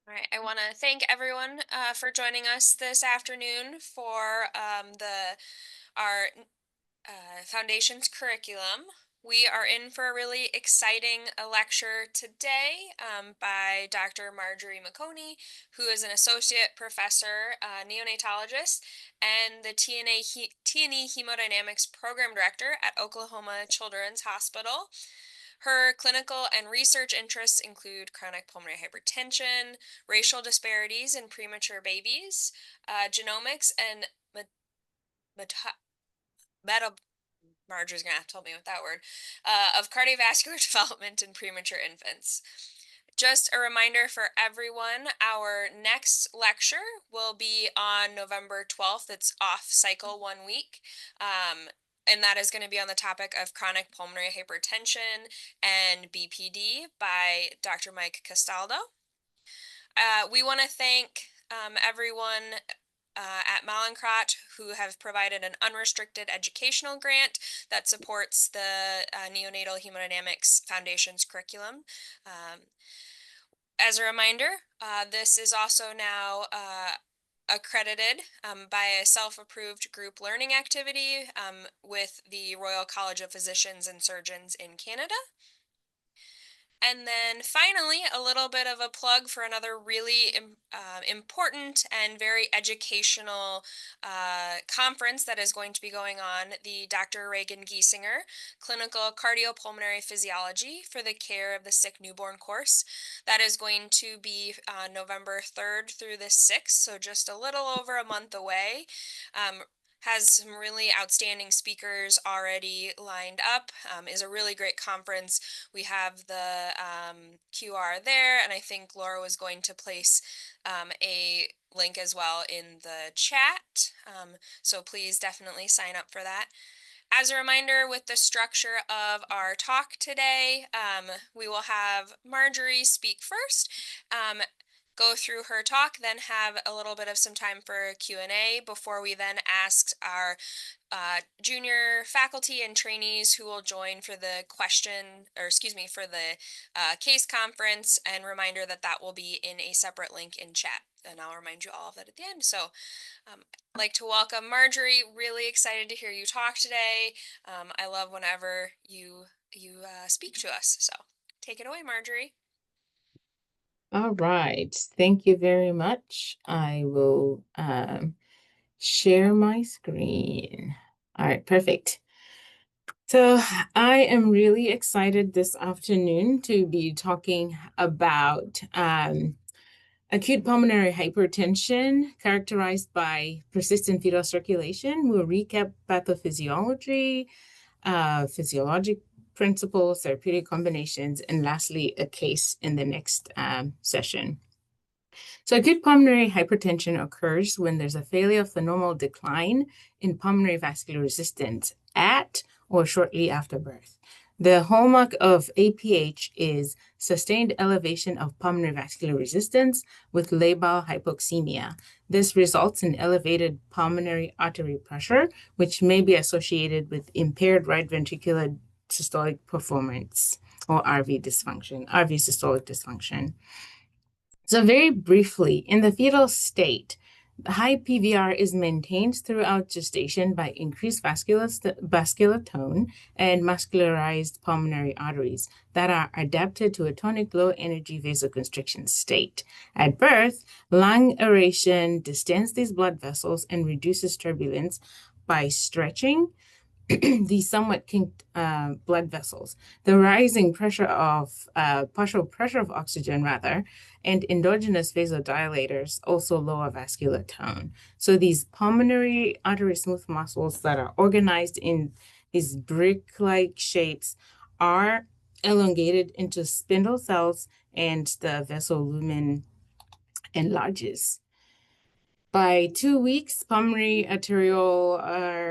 All right, I want to thank everyone for joining us this afternoon for our Foundations curriculum. We are in for a really exciting lecture today by Dr. Marjorie Makoni, who is an associate professor, neonatologist, and the T&E Hemodynamics program director at Oklahoma Children's Hospital. Her clinical and research interests include chronic pulmonary hypertension, racial disparities in premature babies, genomics, and meta Marjorie's gonna have to help me with that word, of cardiovascular development in premature infants. Just a reminder for everyone, our next lecture will be on November 12th. It's off cycle 1 week. And that is going to be on the topic of chronic pulmonary hypertension and BPD by Dr. Mike Castaldo. We want to thank everyone at Mallinckrodt who have provided an unrestricted educational grant that supports the Neonatal Hemodynamics Foundation's curriculum. As a reminder, this is also now accredited by a self-approved group learning activity with the Royal College of Physicians and Surgeons in Canada. And then finally, a little bit of a plug for another really important and very educational conference that is going to be going on, the Dr. Reagan Giesinger Clinical Cardiopulmonary Physiology for the Care of the Sick Newborn course. That is going to be November 3rd through the 6th, so just a little over a month away. Has some really outstanding speakers already lined up, is a really great conference. We have the QR there, and I think Laura was going to place a link as well in the chat, so please definitely sign up for that. As a reminder, with the structure of our talk today, we will have Marjorie speak first, go through her talk, then have a little bit of some time for Q&A before we then ask our junior faculty and trainees who will join for the for the case conference, and reminder that that will be in a separate link in chat. And I'll remind you all of that at the end. So I'd like to welcome Marjorie. Really excited to hear you talk today. I love whenever you speak to us. So take it away, Marjorie. All right. Thank you very much. I will share my screen. All right, perfect. So I am really excited this afternoon to be talking about acute pulmonary hypertension characterized by persistent fetal circulation. We'll recap pathophysiology, physiologic principles, therapeutic combinations, and lastly, a case in the next session. So acute pulmonary hypertension occurs when there's a failure of the normal decline in pulmonary vascular resistance at or shortly after birth. The hallmark of APH is sustained elevation of pulmonary vascular resistance with labile hypoxemia. This results in elevated pulmonary artery pressure, which may be associated with impaired right ventricular systolic performance or RV dysfunction, RV systolic dysfunction. So very briefly, in the fetal state, the high PVR is maintained throughout gestation by increased vascular tone and muscularized pulmonary arteries that are adapted to a tonic low-energy vasoconstriction state. At birth, lung aeration distends these blood vessels and reduces turbulence by stretching these somewhat kinked blood vessels. The rising pressure of partial pressure of oxygen, rather, and endogenous vasodilators also lower vascular tone. So these pulmonary artery smooth muscles that are organized in these brick-like shapes are elongated into spindle cells, and the vessel lumen enlarges. By 2 weeks, pulmonary arterial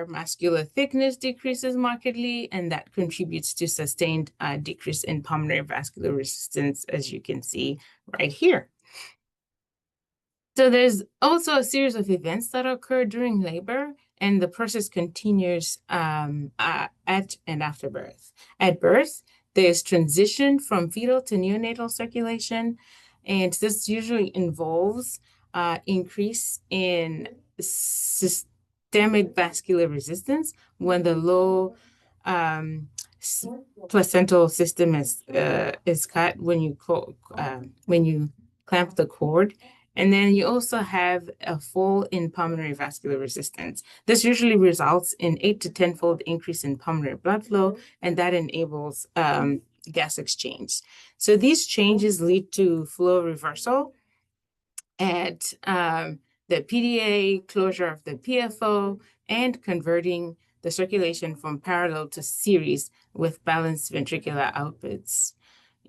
muscular thickness decreases markedly, and that contributes to sustained decrease in pulmonary vascular resistance, as you can see right here. So there's also a series of events that occur during labor, and the process continues at and after birth. At birth, there's transition from fetal to neonatal circulation, And this usually involves increase in systemic vascular resistance when the low um, placental system is cut when you clamp the cord. And then you also have a fall in pulmonary vascular resistance. This usually results in 8 to 10-fold increase in pulmonary blood flow, and that enables gas exchange. So these changes lead to flow reversal at the PDA, closure of the PFO, and converting the circulation from parallel to series with balanced ventricular outputs.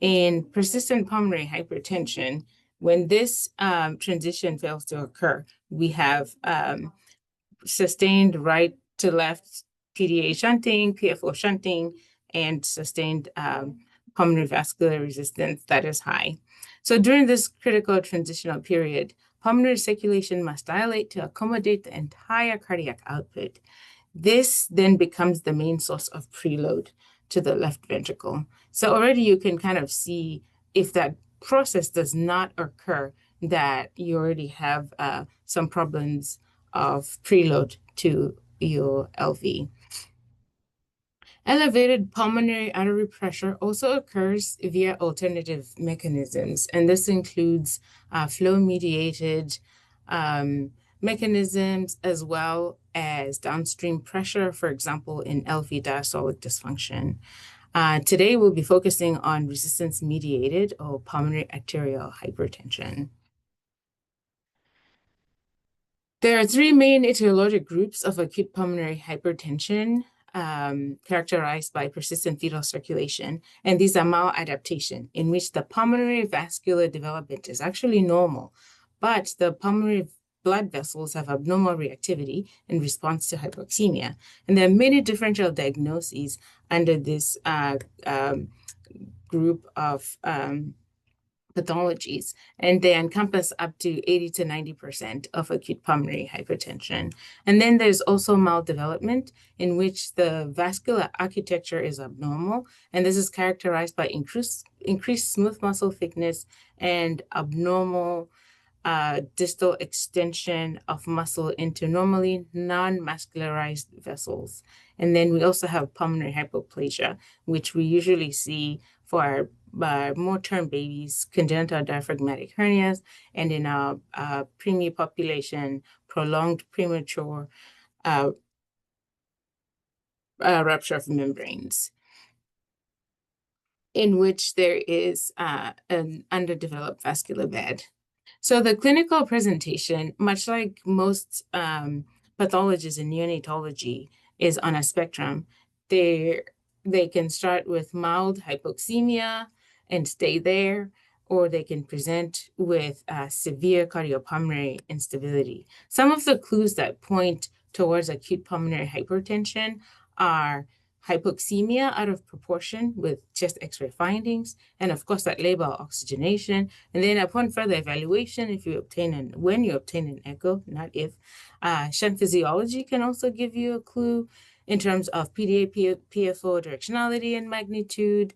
In persistent pulmonary hypertension, when this transition fails to occur, we have sustained right to left PDA shunting, PFO shunting, and sustained pulmonary vascular resistance that is high. So during this critical transitional period, pulmonary circulation must dilate to accommodate the entire cardiac output. This then becomes the main source of preload to the left ventricle. So already you can kind of see if that process does not occur, that you already have some problems of preload to your LV. Elevated pulmonary artery pressure also occurs via alternative mechanisms, and this includes flow-mediated mechanisms as well as downstream pressure, for example, in LV diastolic dysfunction. Today, we'll be focusing on resistance-mediated or pulmonary arterial hypertension. There are three main etiologic groups of acute pulmonary hypertension characterized by persistent fetal circulation, and these are maladaptation, in which the pulmonary vascular development is actually normal, but the pulmonary blood vessels have abnormal reactivity in response to hypoxemia. And there are many differential diagnoses under this group of pathologies, and they encompass up to 80 to 90% of acute pulmonary hypertension. And then there's also maldevelopment, in which the vascular architecture is abnormal, and this is characterized by increased smooth muscle thickness and abnormal distal extension of muscle into normally non-muscularized vessels. And then we also have pulmonary hypoplasia, which we usually see for more term babies, congenital diaphragmatic hernias, and in our preemie population, prolonged premature rupture of membranes, in which there is an underdeveloped vascular bed. So the clinical presentation, much like most pathologies in neonatology, is on a spectrum. They can start with mild hypoxemia and stay there, or they can present with severe cardiopulmonary instability. Some of the clues that point towards acute pulmonary hypertension are hypoxemia out of proportion with chest X-ray findings, and of course that labile oxygenation. And then upon further evaluation, when you obtain an echo, not if, shunt physiology can also give you a clue in terms of PDA, PFO directionality and magnitude.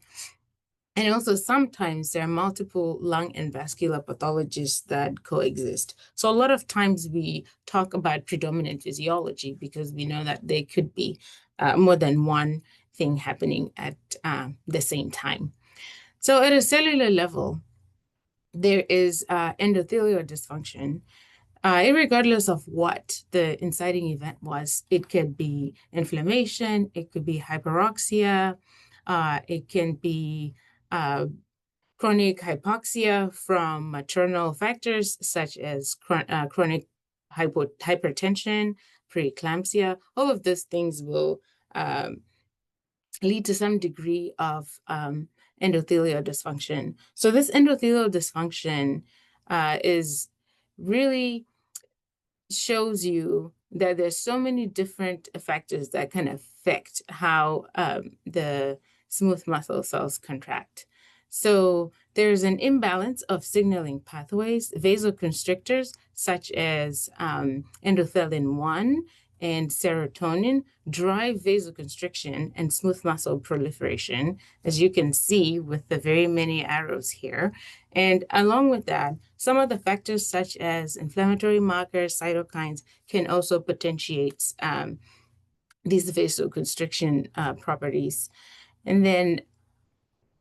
And also sometimes there are multiple lung and vascular pathologies that coexist. So a lot of times we talk about predominant physiology because we know that there could be more than one thing happening at the same time. So at a cellular level, there is endothelial dysfunction. Irregardless of what the inciting event was, it could be inflammation, it could be hyperoxia, it can be chronic hypoxia from maternal factors such as chronic hypertension, preeclampsia. All of those things will lead to some degree of endothelial dysfunction. So this endothelial dysfunction is really shows you that there's so many different factors that can affect how the smooth muscle cells contract. So there's an imbalance of signaling pathways, vasoconstrictors such as endothelin 1 and serotonin drive vasoconstriction and smooth muscle proliferation, as you can see with the very many arrows here. And along with that, some of the factors such as inflammatory markers, cytokines, can also potentiate these vasoconstriction properties. And then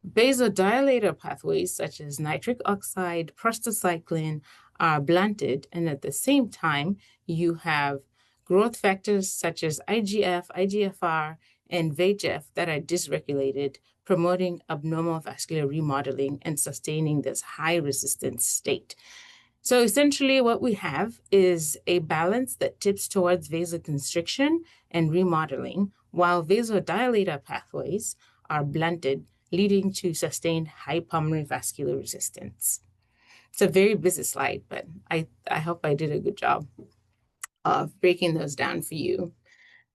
vasodilator pathways such as nitric oxide, prostacyclin are blunted, and at the same time, you have growth factors such as IGF, IGFR, and VEGF that are dysregulated, promoting abnormal vascular remodeling and sustaining this high resistance state. So essentially, what we have is a balance that tips towards vasoconstriction and remodeling, while vasodilator pathways are blunted, leading to sustained high pulmonary vascular resistance. It's a very busy slide, but I hope I did a good job of breaking those down for you.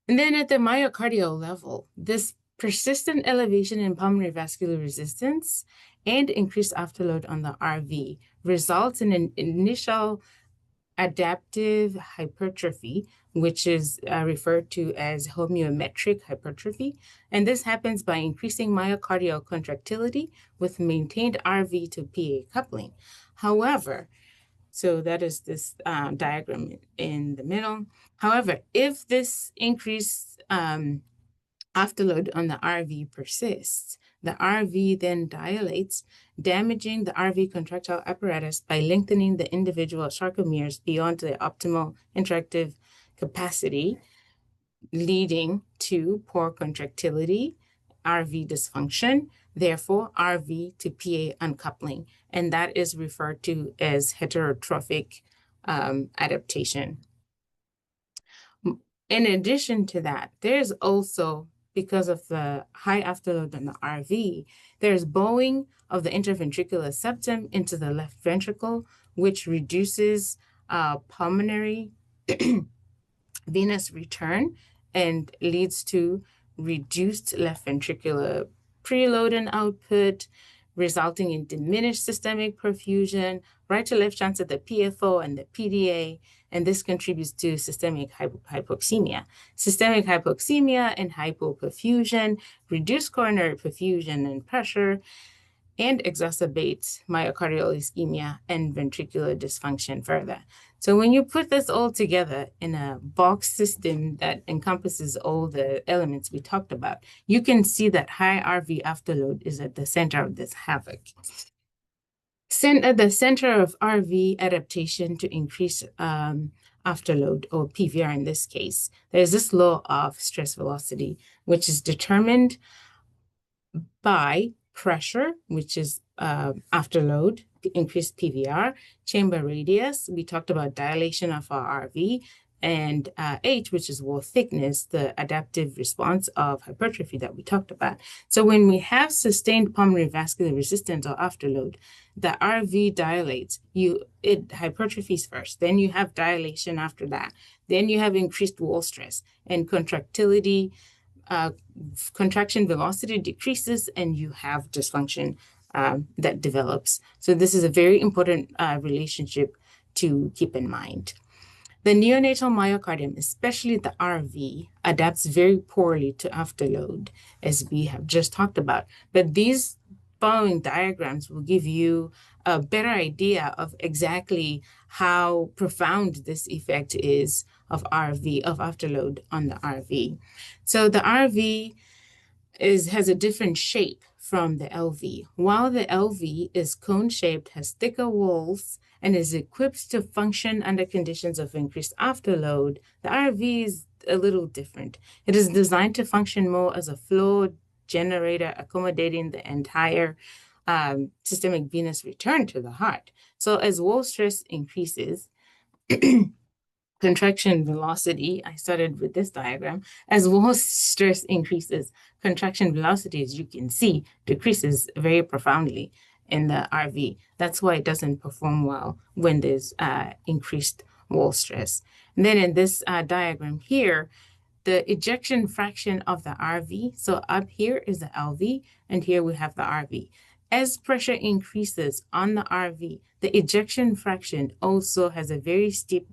And then at the myocardial level, this persistent elevation in pulmonary vascular resistance and increased afterload on the RV results in an initial adaptive hypertrophy, which is referred to as homeometric hypertrophy. And this happens by increasing myocardial contractility with maintained RV to PA coupling. However, so that is this diagram in the middle. However, if this increased afterload on the RV persists, the RV then dilates, damaging the RV contractile apparatus by lengthening the individual sarcomeres beyond the optimal interactive capacity, leading to poor contractility, RV dysfunction, therefore RV to PA uncoupling. And that is referred to as heterotrophic adaptation. In addition to that, there's also, because of the high afterload on the RV, there's bowing of the interventricular septum into the left ventricle, which reduces pulmonary venous return and leads to reduced left ventricular preload and output, resulting in diminished systemic perfusion, right to left shunts at the PFO and the PDA, and this contributes to systemic hypoxemia. Systemic hypoxemia and hypoperfusion reduce coronary perfusion and pressure, and exacerbates myocardial ischemia and ventricular dysfunction further. So when you put this all together in a box system that encompasses all the elements we talked about, you can see that high RV afterload is at the center of this havoc. At the center of RV adaptation to increase afterload, or PVR in this case, there's this law of stress velocity, which is determined by pressure, which is afterload, increased PVR, chamber radius. We talked about dilation of our RV, and H, which is wall thickness, the adaptive response of hypertrophy that we talked about. So when we have sustained pulmonary vascular resistance or afterload, the RV dilates. It hypertrophies first, then you have dilation after that, then you have increased wall stress and contractility. Contraction velocity decreases and you have dysfunction that develops. So this is a very important relationship to keep in mind. The neonatal myocardium, especially the RV, adapts very poorly to afterload, as we have just talked about. But these following diagrams will give you a better idea of exactly how profound this effect is of RV, of afterload on the RV. So the RV has a different shape from the LV. While the LV is cone-shaped, has thicker walls, and is equipped to function under conditions of increased afterload, the RV is a little different. It is designed to function more as a flow generator, accommodating the entire systemic venous return to the heart. So as wall stress increases, contraction velocity, I started with this diagram, as wall stress increases, contraction velocity, as you can see, decreases very profoundly in the RV. That's why it doesn't perform well when there's increased wall stress. And then in this diagram here, the ejection fraction of the RV, so up here is the LV, and here we have the RV. As pressure increases on the RV, the ejection fraction also has a very steep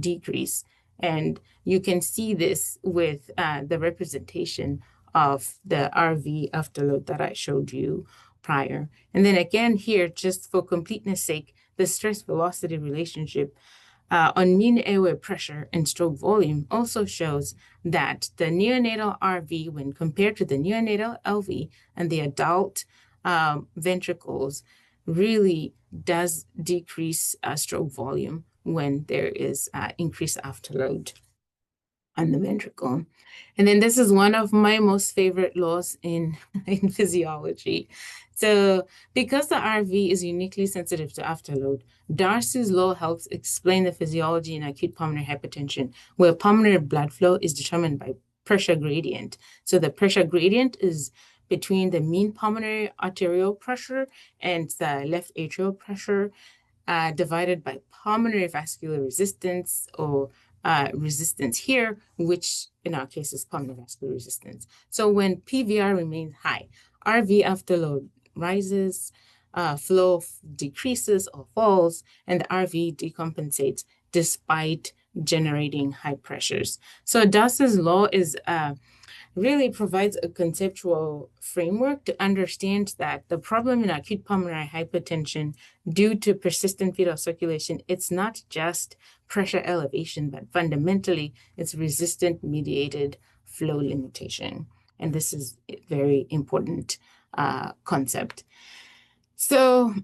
decrease. And you can see this with the representation of the RV afterload that I showed you prior. And then again here, just for completeness sake, the stress velocity relationship on mean airway pressure and stroke volume also shows that the neonatal RV, when compared to the neonatal LV and the adult ventricles, really does decrease stroke volume when there is increased afterload on the ventricle. And then this is one of my most favorite laws in, in physiology. So because the RV is uniquely sensitive to afterload, Darcy's law helps explain the physiology in acute pulmonary hypertension, where pulmonary blood flow is determined by pressure gradient. So the pressure gradient is between the mean pulmonary arterial pressure and the left atrial pressure divided by pulmonary vascular resistance or resistance here, which in our case is pulmonary vascular resistance. So when PVR remains high, RV afterload rises, flow decreases or falls, and the RV decompensates despite generating high pressures. So Dawson's law is really provides a conceptual framework to understand that the problem in acute pulmonary hypertension due to persistent fetal circulation, it's not just pressure elevation, but fundamentally it's resistant mediated flow limitation. And this is a very important concept. So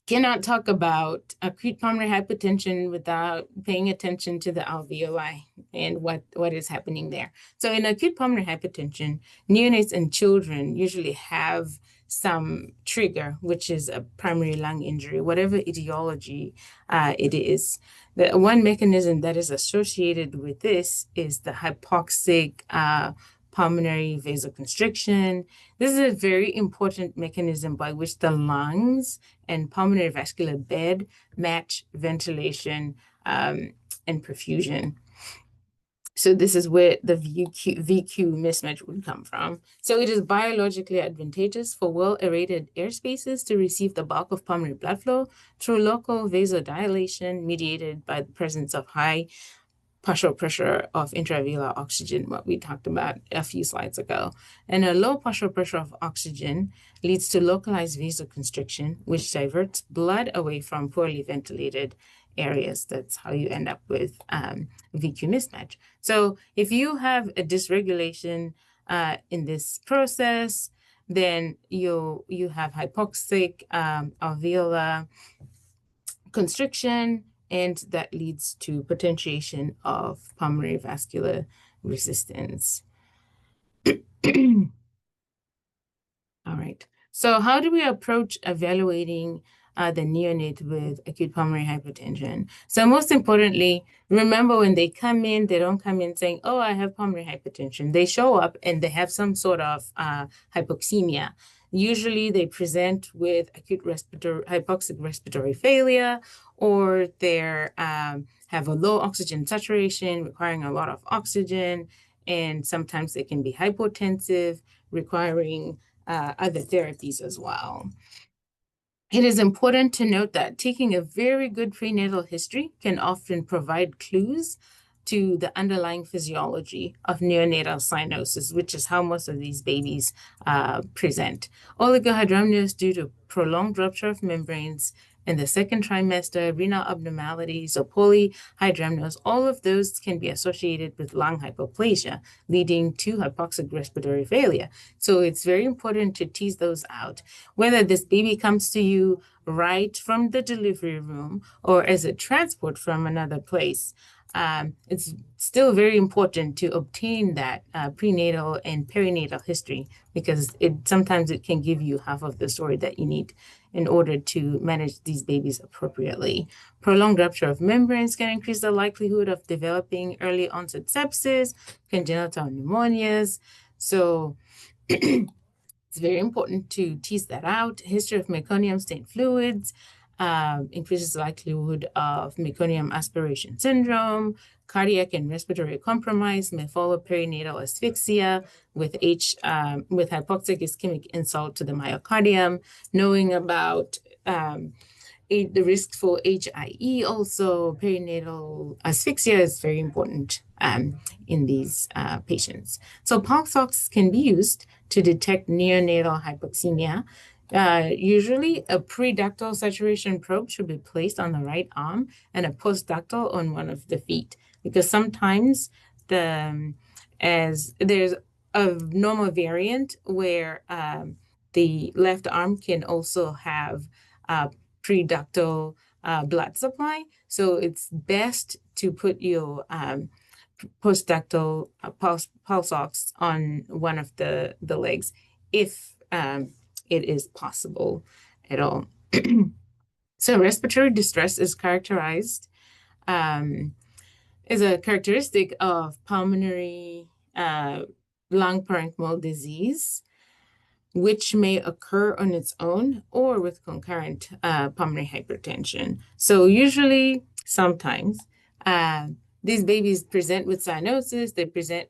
cannot talk about acute pulmonary hypertension without paying attention to the alveoli and what is happening there. So in acute pulmonary hypertension, neonates and children usually have some trigger, which is a primary lung injury, whatever etiology it is. The one mechanism that is associated with this is the hypoxic pulmonary vasoconstriction. This is a very important mechanism by which the lungs and pulmonary vascular bed match ventilation and perfusion. So this is where the VQ mismatch would come from. So it is biologically advantageous for well-aerated air spaces to receive the bulk of pulmonary blood flow through local vasodilation mediated by the presence of high partial pressure of intravenous oxygen, what we talked about a few slides ago. And a low partial pressure of oxygen leads to localized vasoconstriction, which diverts blood away from poorly ventilated areas. That's how you end up with VQ mismatch. So if you have a dysregulation in this process, then you have hypoxic alveolar constriction, and that leads to potentiation of pulmonary vascular resistance. All right. So how do we approach evaluating the neonate with acute pulmonary hypertension? So most importantly, remember when they come in, they don't come in saying, oh, I have pulmonary hypertension. They show up and they have some sort of hypoxemia. Usually they present with acute hypoxic respiratory failure, or they have a low oxygen saturation requiring a lot of oxygen, and sometimes they can be hypotensive, requiring other therapies as well. It is important to note that taking a very good prenatal history can often provide clues to the underlying physiology of neonatal cyanosis, which is how most of these babies present. Oligohydramnios due to prolonged rupture of membranes in the second trimester, renal abnormalities, or polyhydramnios, all of those can be associated with lung hypoplasia, leading to hypoxic respiratory failure. So it's very important to tease those out. Whether this baby comes to you right from the delivery room or as a transport from another place, it's still very important to obtain that prenatal and perinatal history, because sometimes it can give you half of the story that you need in order to manage these babies appropriately. Prolonged rupture of membranes can increase the likelihood of developing early onset sepsis, congenital pneumonias. So it's very important to tease that out. History of meconium stained fluids increases the likelihood of meconium aspiration syndrome. Cardiac and respiratory compromise may follow perinatal asphyxia with hypoxic ischemic insult to the myocardium. Knowing about the risk for HIE, also perinatal asphyxia is very important in these patients. So pulse ox can be used to detect neonatal hypoxemia. Usually, a preductal saturation probe should be placed on the right arm and a postductal on one of the feet, because sometimes as there's a normal variant where the left arm can also have uh, preductal blood supply. So it's best to put your postductal pulse ox on one of the legs if it is possible at all. So respiratory distress is characterized is a characteristic of pulmonary lung parenchymal disease, which may occur on its own or with concurrent pulmonary hypertension. So usually, sometimes, uh, these babies present with cyanosis. They present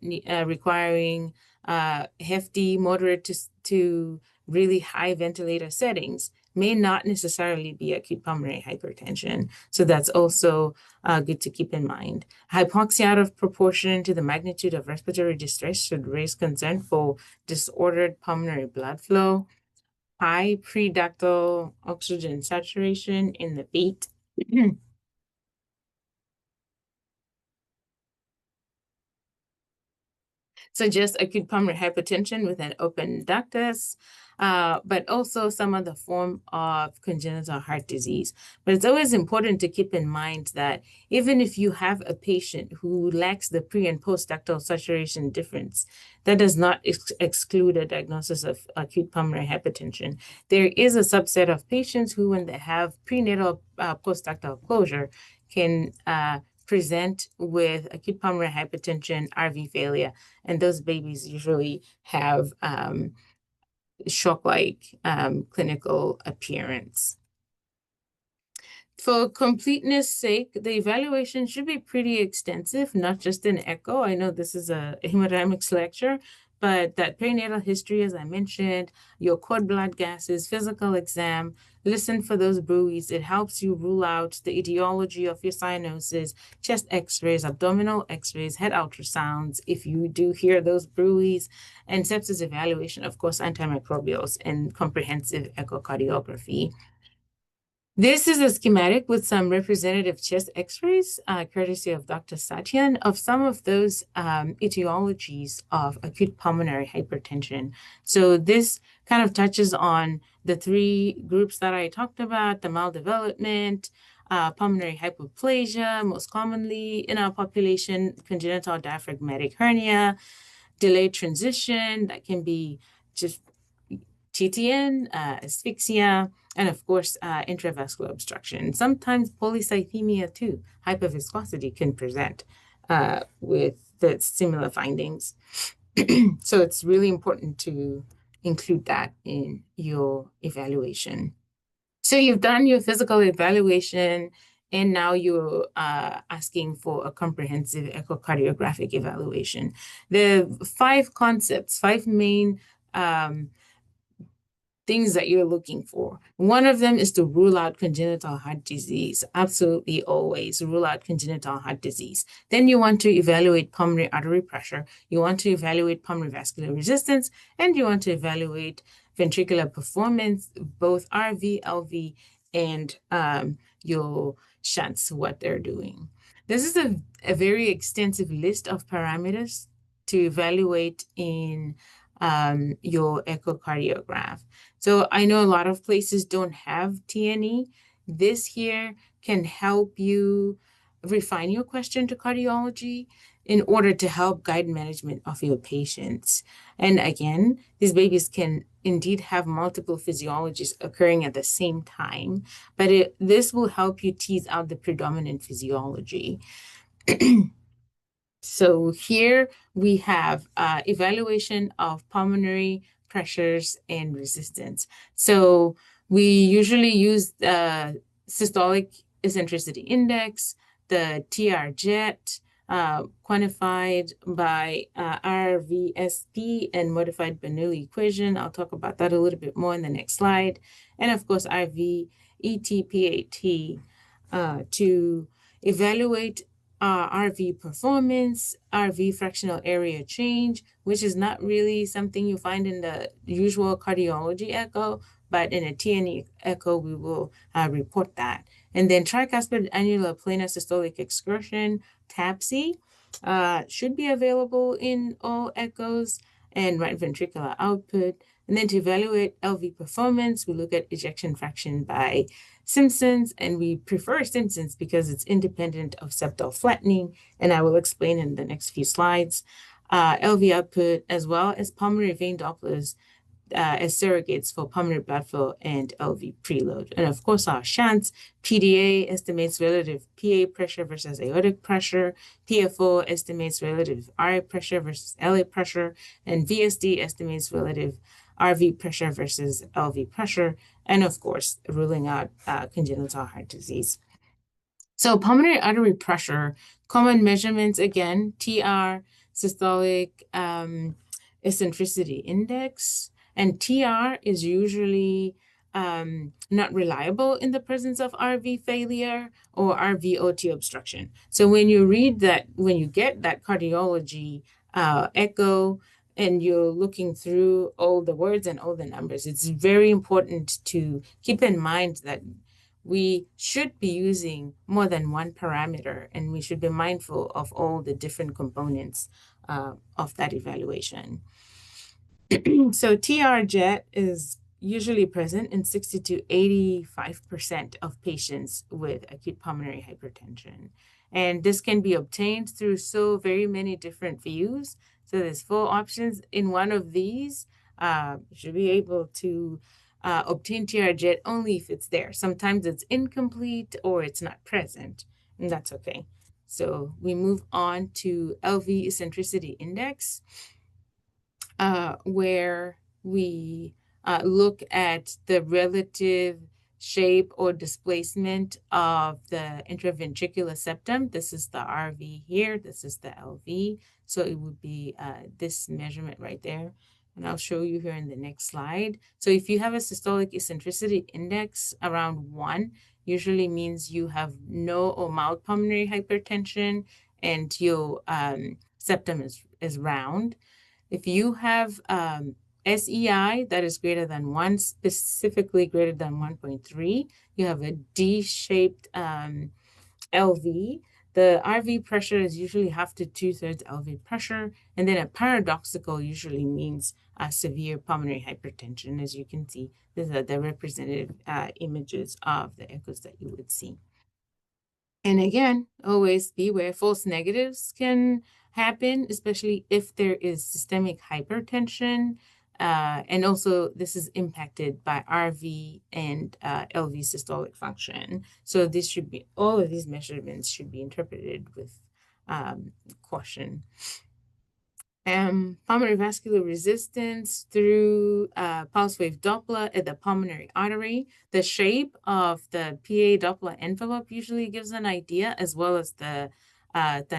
requiring hefty, moderate to really high ventilator settings. May not necessarily be acute pulmonary hypertension. So that's also good to keep in mind. Hypoxia out of proportion to the magnitude of respiratory distress should raise concern for disordered pulmonary blood flow, high preductal oxygen saturation in the feet. Suggest acute pulmonary hypertension with an open ductus, but also some other form of congenital heart disease. But it's always important to keep in mind that even if you have a patient who lacks the pre and post ductal saturation difference, that does not exclude a diagnosis of acute pulmonary hypertension. There is a subset of patients who, when they have prenatal post-ductal closure, can present with acute pulmonary hypertension, RV failure, and those babies usually have shock-like clinical appearance. For completeness sake, the evaluation should be pretty extensive, not just an echo. I know this is a hemodynamics lecture, but that perinatal history, as I mentioned, your cord blood gases, physical exam, listen for those bruits. It helps you rule out the etiology of your cyanosis, chest x-rays, abdominal x-rays, head ultrasounds, if you do hear those bruits, and sepsis evaluation, of course, antimicrobials, and comprehensive echocardiography. This is a schematic with some representative chest x-rays, courtesy of Dr. Satyan, of some of those etiologies of acute pulmonary hypertension. So this kind of touches on the three groups that I talked about: the maldevelopment, pulmonary hypoplasia, most commonly in our population, congenital diaphragmatic hernia, delayed transition, that can be just TTN, asphyxia, and of course, intravascular obstruction. Sometimes polycythemia too, hyperviscosity can present with the similar findings. So it's really important to include that in your evaluation. So you've done your physical evaluation, and now you're asking for a comprehensive echocardiographic evaluation. The five main things that you're looking for. One of them is to rule out congenital heart disease. Absolutely always rule out congenital heart disease. Then you want to evaluate pulmonary artery pressure. You want to evaluate pulmonary vascular resistance, and you want to evaluate ventricular performance, both RV, LV, and your shunts, what they're doing. This is a very extensive list of parameters to evaluate in your echocardiograph. So I know a lot of places don't have TNE. This here can help you refine your question to cardiology in order to help guide management of your patients. And again, these babies can indeed have multiple physiologies occurring at the same time, but this will help you tease out the predominant physiology. So here we have evaluation of pulmonary pressures and resistance. So we usually use the systolic eccentricity index, the TR-JET, quantified by RVSP and modified Bernoulli equation. I'll talk about that a little bit more in the next slide. And of course, RV ETPAT, to evaluate RV performance, RV fractional area change, which is not really something you find in the usual cardiology echo, but in a TNE echo, we will report that. And then tricuspid annular planar systolic excursion, TAPSE, should be available in all echoes, and right ventricular output. And then to evaluate LV performance, we look at ejection fraction by Simpsons, and we prefer Simpsons because it's independent of septal flattening, and I will explain in the next few slides. LV output, as well as pulmonary vein Dopplers as surrogates for pulmonary blood flow and LV preload. And of course, our shunts, PDA estimates relative PA pressure versus aortic pressure, PFO estimates relative RA pressure versus LA pressure, and VSD estimates relative RV pressure versus LV pressure, and of course, ruling out congenital heart disease. So pulmonary artery pressure, common measurements again, TR, systolic eccentricity index, and TR is usually not reliable in the presence of RV failure or RVOT obstruction. So when you read that, when you get that cardiology echo, and you're looking through all the words and all the numbers, it's very important to keep in mind that we should be using more than one parameter, and we should be mindful of all the different components of that evaluation. So TR-JET is usually present in 60 to 85% of patients with acute pulmonary hypertension. And this can be obtained through so very many different views. So there's 4 options. In one of these, you should be able to obtain TR-JET only if it's there. Sometimes it's incomplete or it's not present, and that's okay. So we move on to LV eccentricity index, where we look at the relative shape or displacement of the intraventricular septum. This is the RV here. This is the LV. So it would be this measurement right there. And I'll show you here in the next slide. So if you have a systolic eccentricity index around 1, usually means you have no or mild pulmonary hypertension and your septum is round. If you have SEI that is greater than 1, specifically greater than 1.3, you have a D-shaped LV. The RV pressure is usually half to 2/3 LV pressure, and then a paradoxical usually means severe pulmonary hypertension. As you can see, these are the representative images of the echoes that you would see. And again, always beware, false negatives can happen, especially if there is systemic hypertension. And also, this is impacted by RV and LV systolic function. So this should be, all of these measurements should be interpreted with caution. Pulmonary vascular resistance through pulse wave Doppler at the pulmonary artery. The shape of the PA Doppler envelope usually gives an idea, as well as the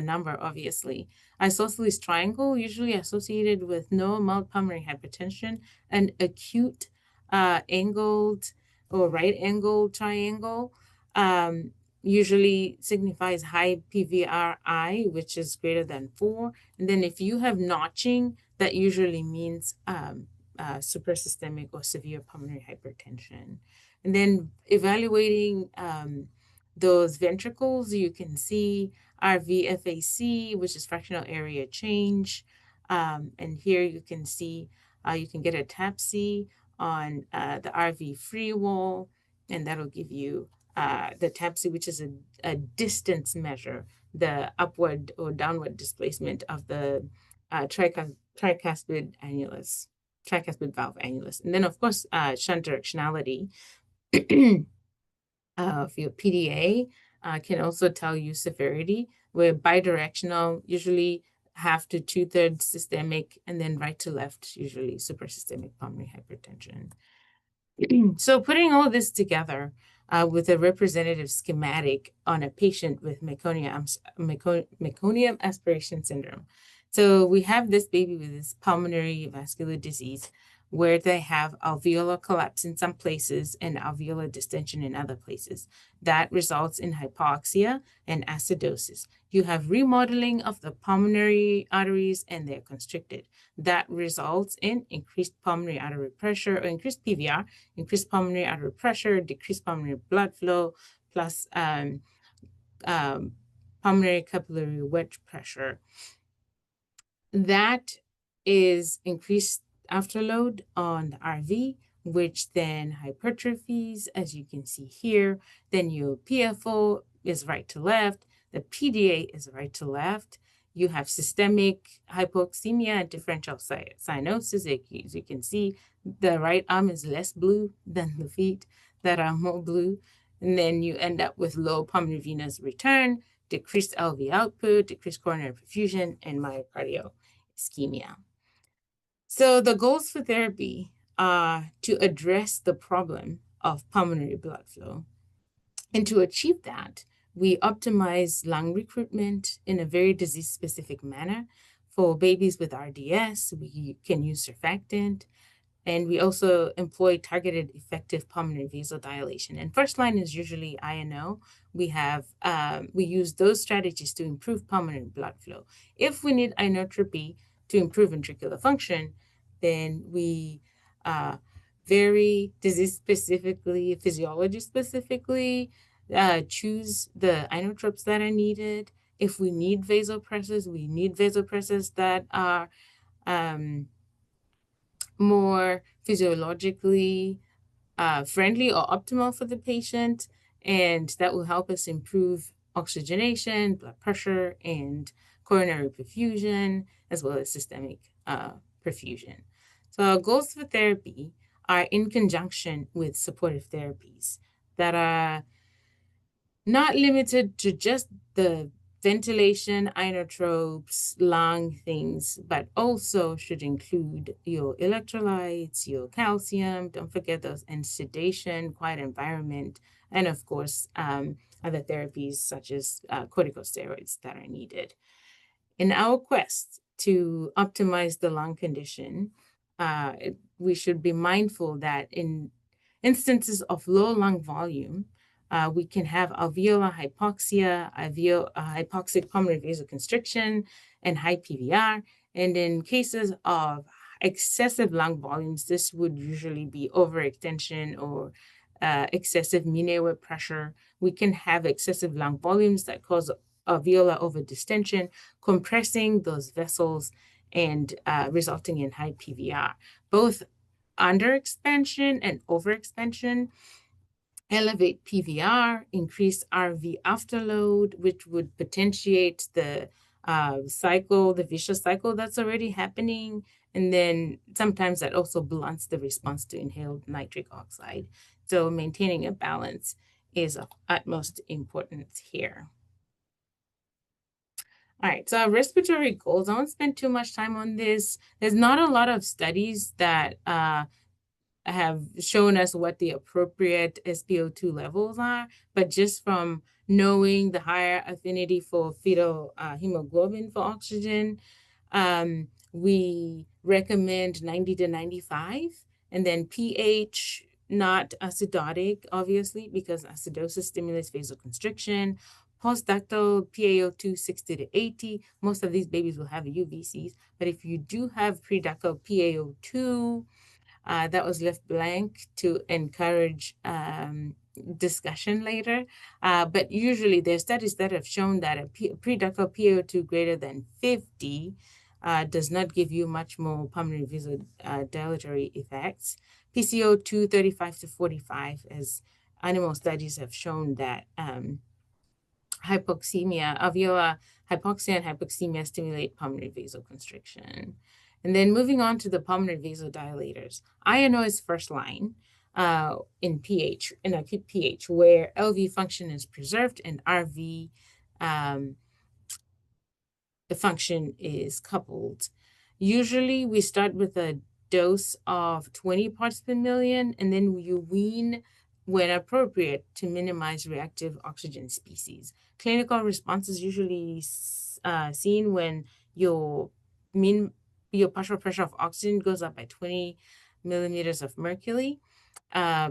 number, obviously. Isosceles triangle, usually associated with no mild pulmonary hypertension, and acute angled or right angled triangle usually signifies high PVRI, which is greater than 4. And then if you have notching, that usually means suprasystemic or severe pulmonary hypertension. And then evaluating those ventricles, you can see RVFAC, which is fractional area change. And here you can see, you can get a TAPSE on the RV free wall, and that'll give you the TAPSE, which is a distance measure, the upward or downward displacement of the tricuspid annulus, tricuspid valve annulus. And then, of course, shunt directionality of your PDA can also tell you severity, where bidirectional, usually half to 2/3 systemic, and then right to left, usually suprasystemic pulmonary hypertension. So putting all this together with a representative schematic on a patient with meconium aspiration syndrome. So we have this baby with this pulmonary vascular disease. where they have alveolar collapse in some places and alveolar distension in other places. That results in hypoxia and acidosis. You have remodeling of the pulmonary arteries and they're constricted. That results in increased pulmonary artery pressure or increased PVR, increased pulmonary artery pressure, decreased pulmonary blood flow, plus um, pulmonary capillary wedge pressure. That is increased afterload on the RV, which then hypertrophies, as you can see here. Then your PFO is right to left. The PDA is right to left. You have systemic hypoxemia and differential cyanosis. As you can see, the right arm is less blue than the feet that are more blue. And then you end up with low pulmonary venous return, decreased LV output, decreased coronary perfusion, and myocardial ischemia. So the goals for therapy are to address the problem of pulmonary blood flow. And to achieve that, we optimize lung recruitment in a very disease-specific manner. For babies with RDS, we can use surfactant. And we also employ targeted effective pulmonary vasodilation. And first line is usually INO. We use those strategies to improve pulmonary blood flow. If we need inotropy to improve ventricular function, then we very disease specifically, physiology specifically, choose the inotropes that are needed. If we need vasopressors, we need vasopressors that are more physiologically friendly or optimal for the patient, and that will help us improve oxygenation, blood pressure, and coronary perfusion, as well as systemic perfusion. So our goals for therapy are in conjunction with supportive therapies that are not limited to just the ventilation, inotropes, lung things, but also should include your electrolytes, your calcium, don't forget those, and sedation, quiet environment, and of course, other therapies such as corticosteroids that are needed. In our quest to optimize the lung condition, we should be mindful that in instances of low lung volume, we can have alveolar hypoxia, hypoxic pulmonary vasoconstriction, and high PVR. And in cases of excessive lung volumes, this would usually be overextension or excessive mean airway pressure. We can have excessive lung volumes that cause alveolar overdistension, compressing those vessels and resulting in high PVR. Both underexpansion and overexpansion elevate PVR, increase RV afterload, which would potentiate the cycle, the vicious cycle that's already happening. And then sometimes that also blunts the response to inhaled nitric oxide. So maintaining a balance is of utmost importance here. All right, so our respiratory goals, I won't spend too much time on this. There's not a lot of studies that have shown us what the appropriate SpO2 levels are, but just from knowing the higher affinity for fetal hemoglobin for oxygen, we recommend 90 to 95, and then pH, not acidotic, obviously, because acidosis stimulates vasoconstriction. Postductal PaO2 60 to 80. Most of these babies will have UVCs, but if you do have preductal PaO2, that was left blank to encourage discussion later. But usually there's studies that have shown that a preductal PaO2 greater than 50 does not give you much more pulmonary vasodilatory effects. PCO2 35 to 45, as animal studies have shown that hypoxemia, alveolar hypoxia and hypoxemia stimulate pulmonary vasoconstriction. And then moving on to the pulmonary vasodilators. INO is first line in pH, in acute pH, where LV function is preserved and RV the function is coupled. Usually we start with a dose of 20 parts per million, and then you wean when appropriate to minimize reactive oxygen species. Clinical response is usually seen when your partial pressure of oxygen goes up by 20 millimeters of mercury. Uh,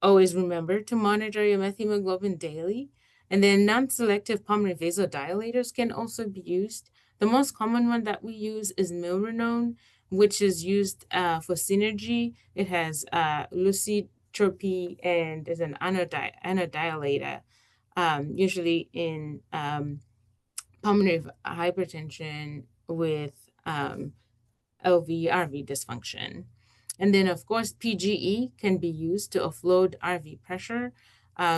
Always remember to monitor your methemoglobin daily. And then non-selective pulmonary vasodilators can also be used. The most common one that we use is milrinone, which is used for synergy. It has lucitropy and is an anodilator, usually in pulmonary hypertension with LV, RV dysfunction. And then, of course, PGE can be used to offload RV pressure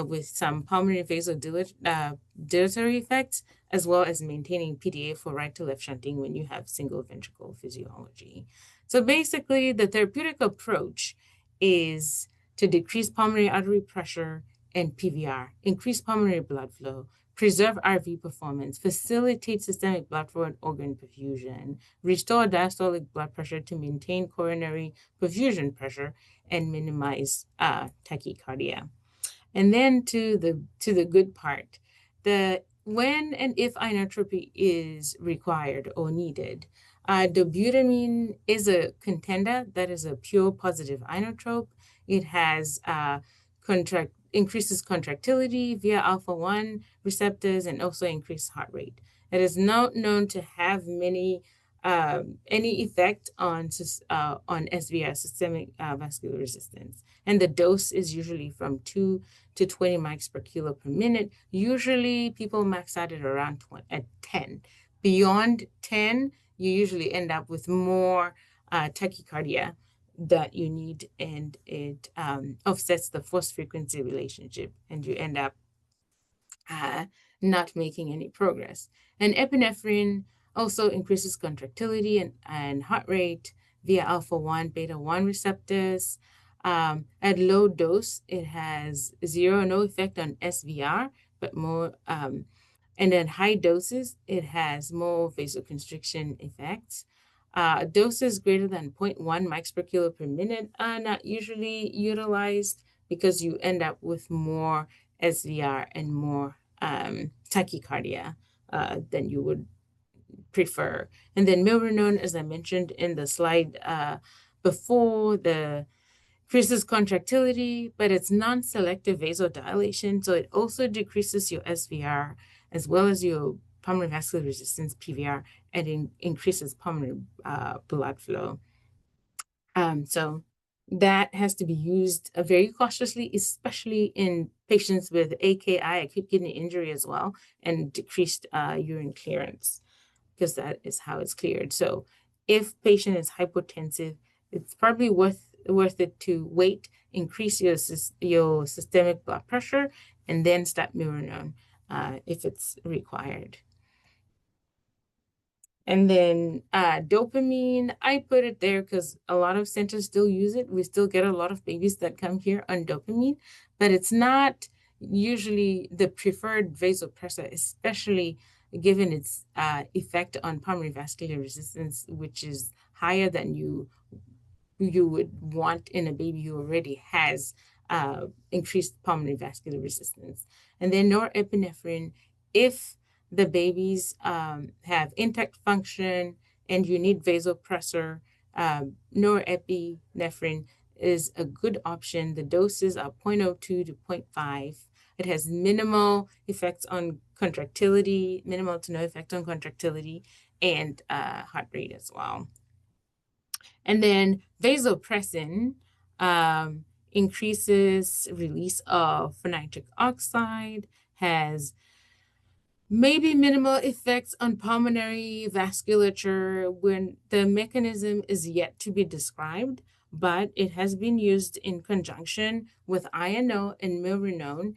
with some pulmonary vasodilatory effects, as well as maintaining PDA for right to left shunting when you have single ventricle physiology. So basically, the therapeutic approach is to decrease pulmonary artery pressure and PVR, increase pulmonary blood flow, preserve RV performance, facilitate systemic blood flow and organ perfusion, restore diastolic blood pressure to maintain coronary perfusion pressure, and minimize tachycardia. And then to the good part, the when and if inotropy is required or needed, dobutamine is a contender that is a pure positive inotrope. It has increases contractility via alpha 1 receptors and also increased heart rate. It is not known to have any effect on SVR, systemic vascular resistance. And the dose is usually from 2 to 20 mics per kilo per minute. Usually people max out at around 10. Beyond 10, you usually end up with more tachycardia that you need, and it offsets the force frequency relationship, and you end up not making any progress. And epinephrine also increases contractility and heart rate via alpha 1, beta 1 receptors. At low dose, it has zero, no effect on SVR, but more, and at high doses, it has more vasoconstriction effects. Doses greater than 0.1 mics per kilo per minute are not usually utilized because you end up with more SVR and more tachycardia than you would prefer. And then milrinone, as I mentioned in the slide before, the increases contractility, but it's non-selective vasodilation, so it also decreases your SVR as well as your pulmonary vascular resistance PVR, and increases pulmonary blood flow. So that has to be used very cautiously, especially in patients with AKI, acute kidney injury as well, and decreased urine clearance, because that is how it's cleared. So if patient is hypotensive, it's probably worth it to wait, increase your systemic blood pressure, and then start milrinone if it's required. And then dopamine, I put it there because a lot of centers still use it. We still get a lot of babies that come here on dopamine, but it's not usually the preferred vasopressor, especially given its effect on pulmonary vascular resistance, which is higher than you would want in a baby who already has increased pulmonary vascular resistance. And then norepinephrine, if the babies have intact function and you need vasopressor, norepinephrine is a good option. The doses are 0.02 to 0.5. It has minimal effects on contractility, minimal to no effect on contractility, and heart rate as well. And then vasopressin increases release of nitric oxide, has maybe minimal effects on pulmonary vasculature when the mechanism is yet to be described, but it has been used in conjunction with INO and milrinone,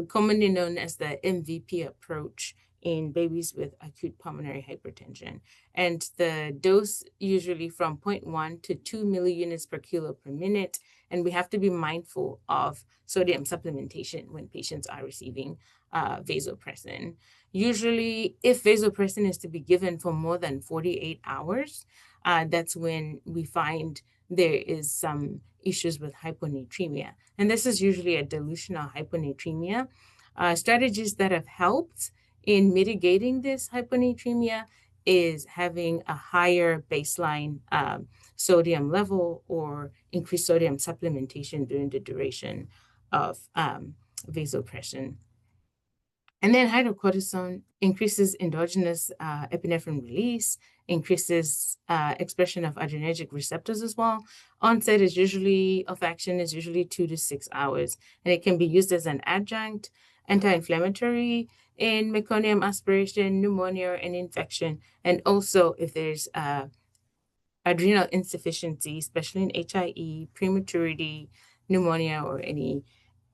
commonly known as the MVP approach in babies with acute pulmonary hypertension. And the dose usually from 0.1 to 2 milliunits per kilo per minute. And we have to be mindful of sodium supplementation when patients are receiving vasopressin. Usually, if vasopressin is to be given for more than 48 hours, that's when we find there is some issues with hyponatremia. And this is usually a dilutional hyponatremia. Strategies that have helped in mitigating this hyponatremia is having a higher baseline sodium level or increased sodium supplementation during the duration of vasopressin. And then hydrocortisone increases endogenous epinephrine release, increases expression of adrenergic receptors as well. Onset is usually of action is usually 2 to 6 hours, and it can be used as an adjunct, anti-inflammatory in meconium aspiration, pneumonia, and infection. And also, if there's adrenal insufficiency, especially in HIE, prematurity, pneumonia, or any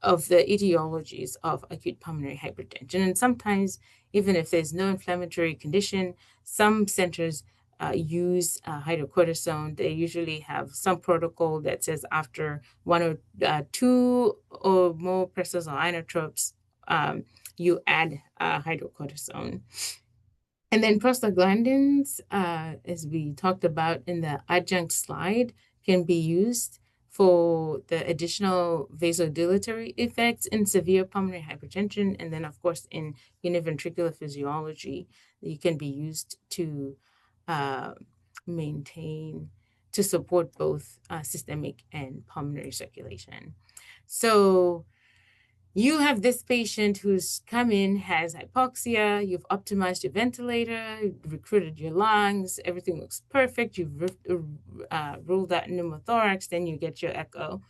of the etiologies of acute pulmonary hypertension. And sometimes, even if there's no inflammatory condition, some centers use hydrocortisone. They usually have some protocol that says after one or two or more presses or inotropes, you add hydrocortisone. And then prostaglandins, as we talked about in the adjunct slide, can be used for the additional vasodilatory effects in severe pulmonary hypertension. And then, of course, in univentricular physiology, you can be used to uh, maintain, to support both systemic and pulmonary circulation. So you have this patient who's come in, has hypoxia, you've optimized your ventilator, recruited your lungs, everything looks perfect, you've ruled out pneumothorax, then you get your echo.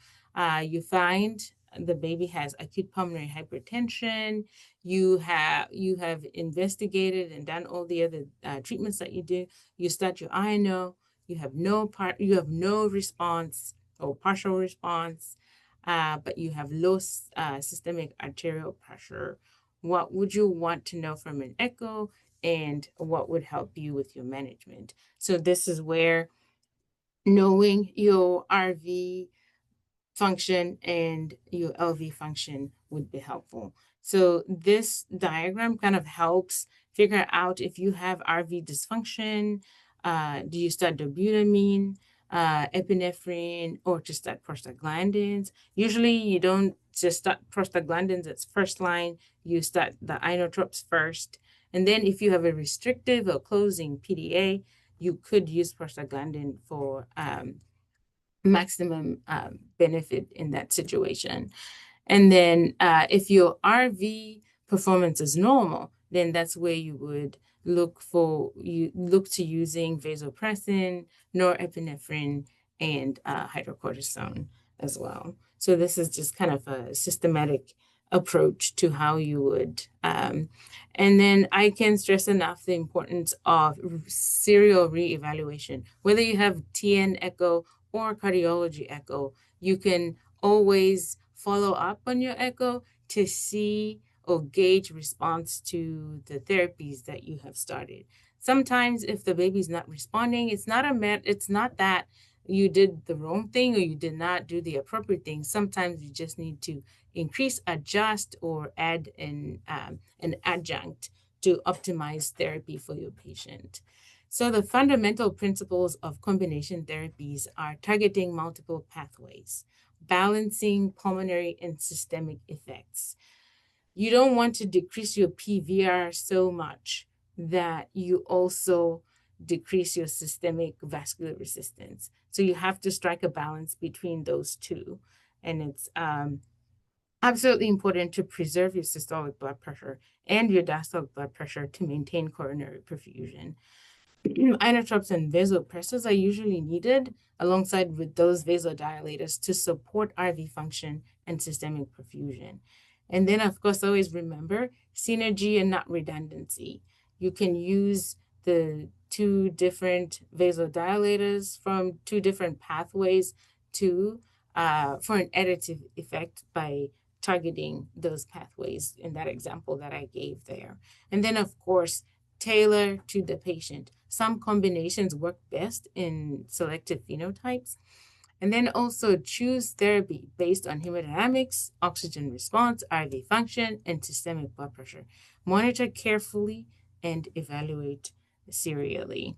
You find the baby has acute pulmonary hypertension. You have investigated and done all the other treatments that you do. You start your INO, you have no response or partial response, but you have low systemic arterial pressure. What would you want to know from an echo, and what would help you with your management? So this is where knowing your RV function and your LV function would be helpful. So this diagram kind of helps figure out if you have RV dysfunction. Do you start dobutamine, epinephrine, or to start prostaglandins? Usually you don't just start prostaglandins as first line. You start the inotropes first. And then if you have a restrictive or closing PDA, you could use prostaglandin for maximum benefit in that situation. And then if your RV performance is normal, then that's where you would look to using vasopressin, norepinephrine, and hydrocortisone as well. So this is just kind of a systematic approach to how you would. And then I can stress enough the importance of serial reevaluation. Whether you have TN echo or cardiology echo, you can always follow up on your echo to see or gauge response to the therapies that you have started. Sometimes if the baby's not responding, it's not that you did the wrong thing or you did not do the appropriate thing. Sometimes you just need to increase, adjust, or add an adjunct to optimize therapy for your patient. So the fundamental principles of combination therapies are targeting multiple pathways, balancing pulmonary and systemic effects. You don't want to decrease your PVR so much that you also decrease your systemic vascular resistance. So you have to strike a balance between those two. And it's absolutely important to preserve your systolic blood pressure and your diastolic blood pressure to maintain coronary perfusion. Inotropes and vasopressors are usually needed alongside with those vasodilators to support RV function and systemic perfusion. And then, of course, always remember synergy and not redundancy. You can use the two different vasodilators from two different pathways to for an additive effect by targeting those pathways in that example that I gave there. And then, of course, tailor to the patient. Some combinations work best in selected phenotypes. And then also choose therapy based on hemodynamics, oxygen response, RV function, and systemic blood pressure. Monitor carefully and evaluate serially.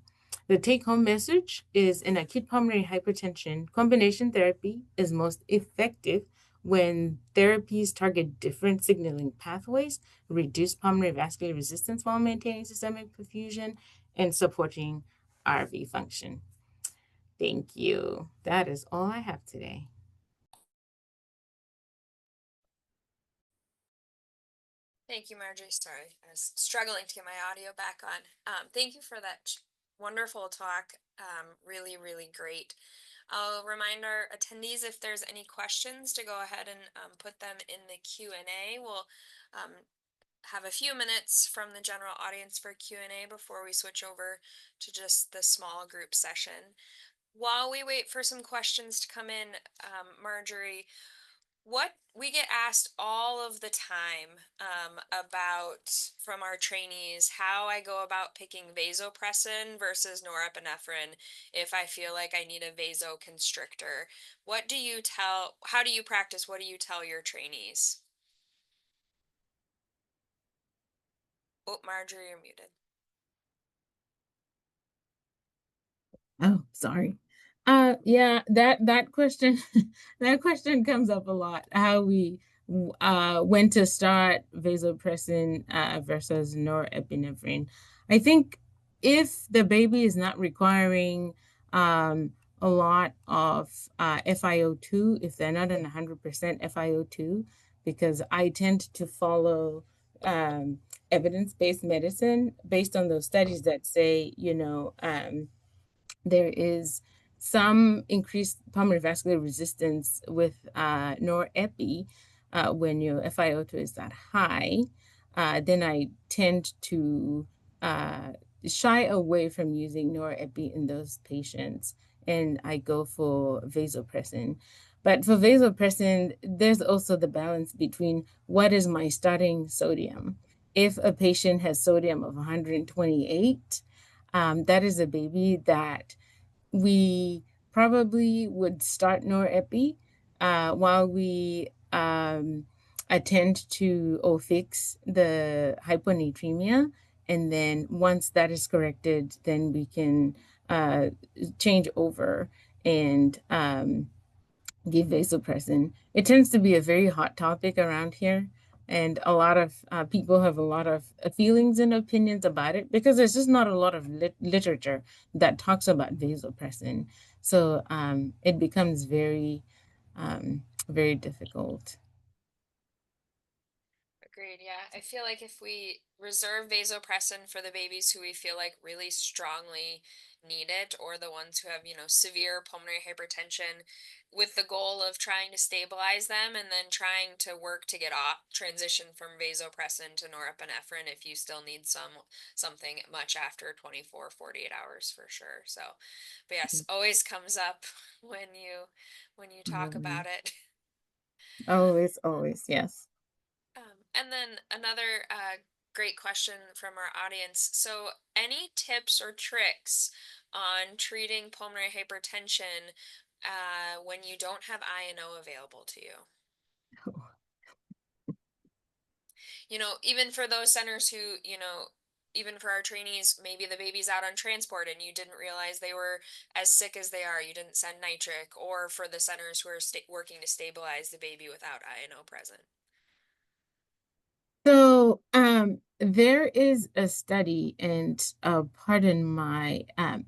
The take-home message is in acute pulmonary hypertension, combination therapy is most effective when therapies target different signaling pathways, reduce pulmonary vascular resistance while maintaining systemic perfusion, and supporting RV function. Thank you. That is all I have today. Thank you, Marjorie. Sorry, I was struggling to get my audio back on. Thank you for that wonderful talk. Really, really great. I'll remind our attendees if there's any questions to go ahead and put them in the Q&A. We'll have a few minutes from the general audience for Q&A before we switch over to just the small group session. While we wait for some questions to come in, Marjorie, what we get asked all of the time about from our trainees how I go about picking vasopressin versus norepinephrine if I feel like I need a vasoconstrictor. How do you practice? What do you tell your trainees? Oh, Marjorie, you're muted. Oh, sorry. Yeah, that question that question comes up a lot. How we when to start vasopressin versus norepinephrine. I think if the baby is not requiring a lot of FiO2, if they're not in 100% FiO2, because I tend to follow evidence-based medicine based on those studies that say, there is some increased pulmonary vascular resistance with norepi when your FiO2 is that high. Then I tend to shy away from using norepi in those patients, and I go for vasopressin. But for vasopressin, there's also the balance between what is my starting sodium. If a patient has sodium of 128, that is a baby that we probably would start norepi while we attend to or fix the hyponatremia. And then once that is corrected, then we can change over and give vasopressin. It tends to be a very hot topic around here, and a lot of people have a lot of feelings and opinions about it because there's just not a lot of literature that talks about vasopressin. So it becomes very difficult. Agreed, yeah. I feel like if we reserve vasopressin for the babies who we feel like really strongly need it, or the ones who have, severe pulmonary hypertension, with the goal of trying to stabilize them and then trying to work to get off transition from vasopressin to norepinephrine if you still need something much after 24, 48 hours for sure. So, but yes, always comes up when you talk about it. Always, always, yes. And then another great question from our audience. So, any tips or tricks on treating pulmonary hypertension when you don't have INO available to you? Even for those centers who, even for our trainees, maybe the baby's out on transport and you didn't realize they were as sick as they are. You didn't send nitric, or for the centers who are working to stabilize the baby without INO present. So there is a study, and pardon my,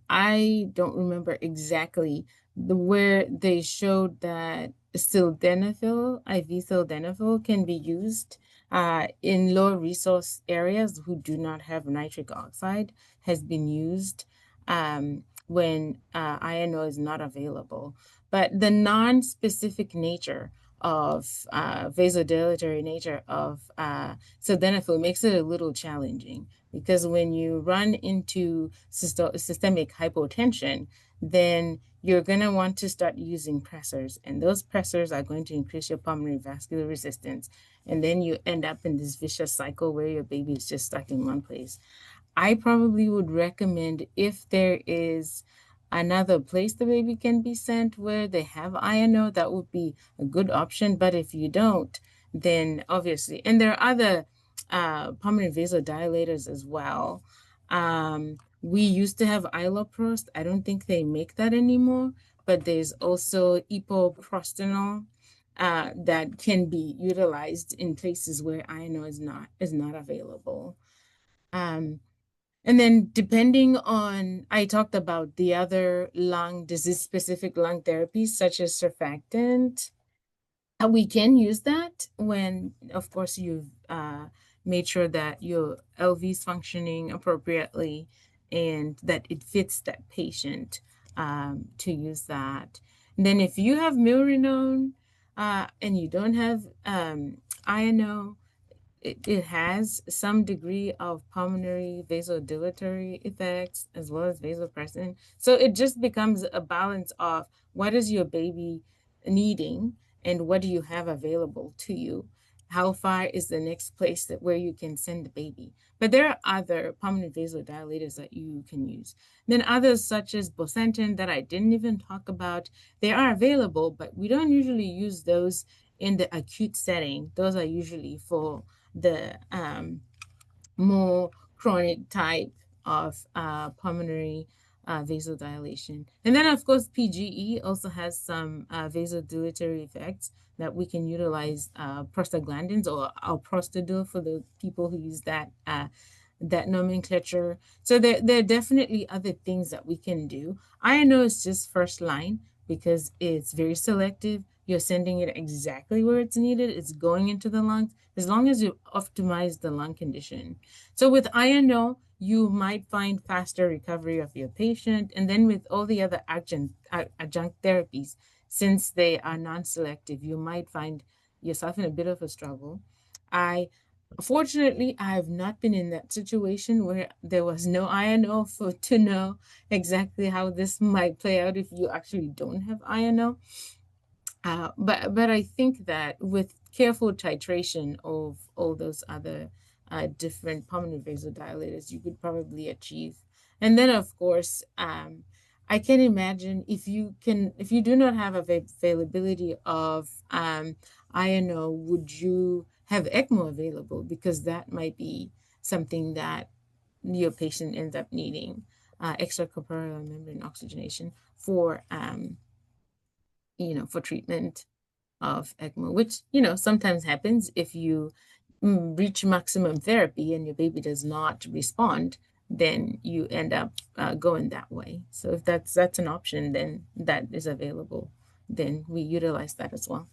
I don't remember exactly where they showed that sildenafil, IV sildenafil, can be used in low resource areas who do not have nitric oxide, has been used when INO is not available. But the non-specific nature of vasodilatory nature of sildenafil makes it a little challenging because when you run into systemic hypotension, then you're going to want to start using pressors, and those pressors are going to increase your pulmonary vascular resistance. And then you end up in this vicious cycle where your baby is just stuck in one place. I probably would recommend, if there is another place the baby can be sent where they have INO, that would be a good option. But if you don't, then obviously, and there are other pulmonary vasodilators as well. We used to have iloprost. I don't think they make that anymore, but there's also epoprostenol that can be utilized in places where INO is not available. Um, And then depending on, I talked about the other lung disease-specific lung therapies such as surfactant. We can use that when, of course, you've made sure that your LV is functioning appropriately and that it fits that patient to use that. And then if you have milrinone and you don't have INO, it has some degree of pulmonary vasodilatory effects as well as vasopressin. So it just becomes a balance of what is your baby needing and what do you have available to you? How far is the next place that where you can send the baby? But there are other pulmonary vasodilators that you can use. Then others such as bosentan that I didn't even talk about, they are available, but we don't usually use those in the acute setting. Those are usually for the more chronic type of pulmonary vasodilation. And then, of course, PGE also has some vasodilatory effects that we can utilize prostaglandins or alprostadil for the people who use that nomenclature. So there are definitely other things that we can do. I know it's just first line because it's very selective. You're sending it exactly where it's needed. It's going into the lungs as long as you optimize the lung condition. So with INO, you might find faster recovery of your patient. And then with all the other adjunct therapies, since they are non-selective, you might find yourself in a bit of a struggle. I Fortunately, I have not been in that situation where there was no INO for to know exactly how this might play out if you actually don't have INO. But I think that with careful titration of all those other different pulmonary vasodilators, you could probably achieve. And then, of course, I can imagine if you do not have availability of INO, would you have ECMO available? Because that might be something that your patient ends up needing extracorporeal membrane oxygenation for for treatment of ECMO, which, sometimes happens if you reach maximum therapy and your baby does not respond, then you end up going that way. So if that's an option, then that is available, then we utilize that as well.